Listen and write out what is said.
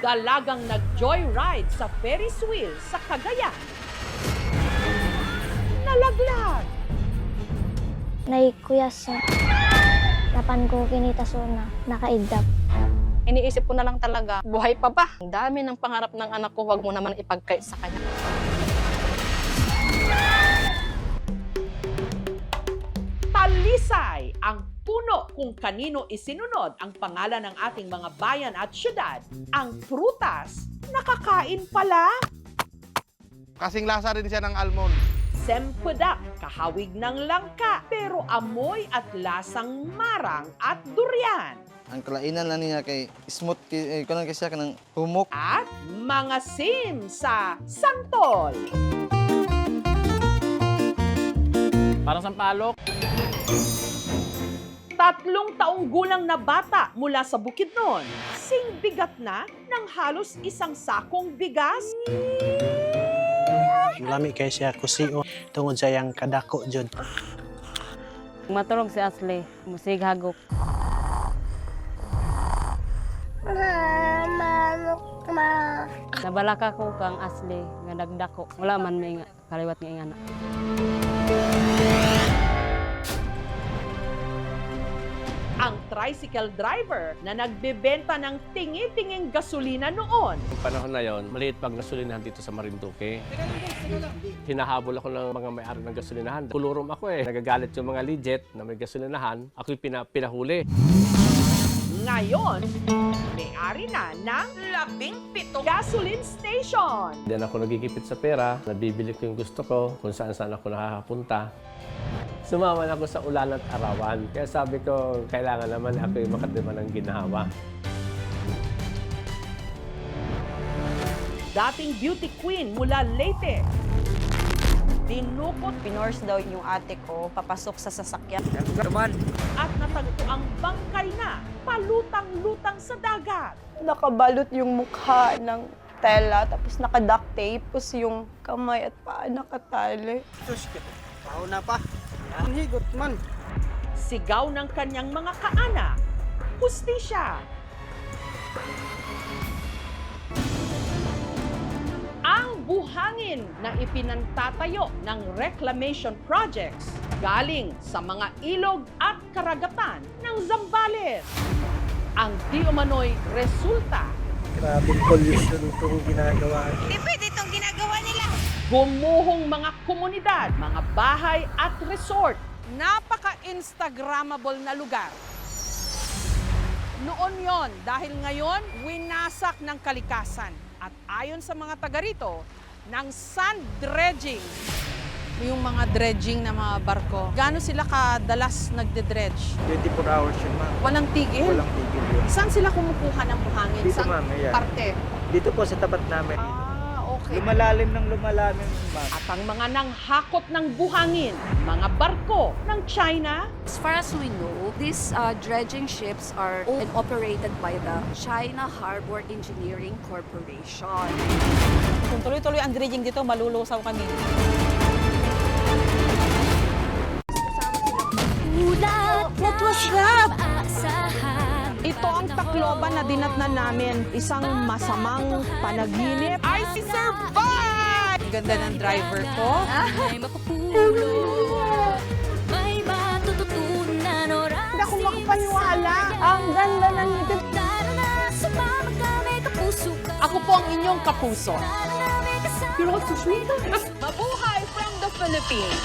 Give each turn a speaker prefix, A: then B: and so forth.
A: Dalagang nag-joyride sa Ferris wheel sa Cagayan. Nalaglag.
B: Naikuyas sa napan ko kinita so na nakaidap.
C: Iniisip ko na lang talaga, buhay pa ba? Ang dami ng pangarap ng anak ko, wag mo naman ipagkait sa kanya.
A: Talisay ang puno kung kanino isinunod ang pangalan ng ating mga bayan at syudad. Ang prutas, nakakain pala.
D: Kasing lasa rin siya ng almond.
A: Sempudak, kahawig ng langka, pero amoy at lasang marang at durian.
E: Ang kalainan na niya kay smooth kanon kasi siya kanang humok.
A: At mga sim sa santol.
F: Parang sampalok.
A: 3 taong gulang na bata mula sa Bukidnon, sing bigat na ng halos isang sakong bigas.
G: Lami kay siya kusiyo tungod sa yang kadako jud.
H: Matulog si Ashley, musig hagok. Nabalaka ko kang Ashley, nga nagdako. Wala man may kaliwat nga ingana.
A: Ang tricycle driver na nagbebenta ng tingi-tinging gasolina noon.
F: Yung panahon na yon, maliit pang gasolinahan dito sa Marinduque. Hinahabol ako ng mga may-ari ng gasolinahan. Kulurom ako eh. Nagagalit yung mga legit na may gasolinahan. Ako'y pinahuli.
A: Ngayon, may-ari na ng 17 gasoline station.
F: Diyan ako nagigipit sa pera. Nabibili ko yung gusto ko, kung saan-saan ako nakakapunta. Sumaman ako sa ulan at arawan. Kaya sabi ko, kailangan naman ako yung makatiman ng ginhawa.
A: Dating beauty queen mula Leyte. Dinukot
C: Pinors daw yung ate ko, papasok sa sasakyan.
A: at natagpo ang bangkay na palutang-lutang sa dagat.
I: Nakabalot yung mukha ng tela, tapos naka-duct tape, tapos yung kamay at paa nakatali.
G: Pao na pa. Ang higot man.
A: Sigaw ng kanyang mga kaanak, hustisya. Ang buhangin na ipinantatayo ng reclamation projects galing sa mga ilog at karagatan ng Zambales. Ang di umano'y resulta.
G: Grabing pollution itong ginagawa.
I: Hindi pwede itong ginagawa nila.
A: Gumuhong mga komunidad, mga bahay at resort. Napaka-instagrammable na lugar. Noon yon dahil ngayon, winasak ng kalikasan. At ayon sa mga taga rito, ng sand dredging.
C: Yung mga dredging na mga barko, gaano sila kadalas nagde-dredge?
G: 24 hours yun, ma'am.
C: Walang tigil?
G: Walang tigil yun.
C: Saan sila kumukuha ng buhangin?
G: Dito,
C: Saan
G: ma'am, ayan.
C: parte?
G: Dito po sa tapat namin.
C: Okay.
G: Lumalalim, ma'am.
A: At ang mga nanghakot ng buhangin, mga barko ng China,
J: As far as we know, these dredging ships are owned and operated by the China Harbor Engineering Corporation.
C: Kung tuloy-tuloy ang dredging dito, malulusaw kami.
J: What was that?
C: Ito ang Tacloban na dinatnan namin. Isang masamang panaginip. I survived! Ganda ng driver ko.
I: Hindi ako makapaniwala. Ang ganda ng ngiti.
A: ako po ang inyong kapuso.
I: Pero, Susmita,
A: Mabuhay from the Philippines!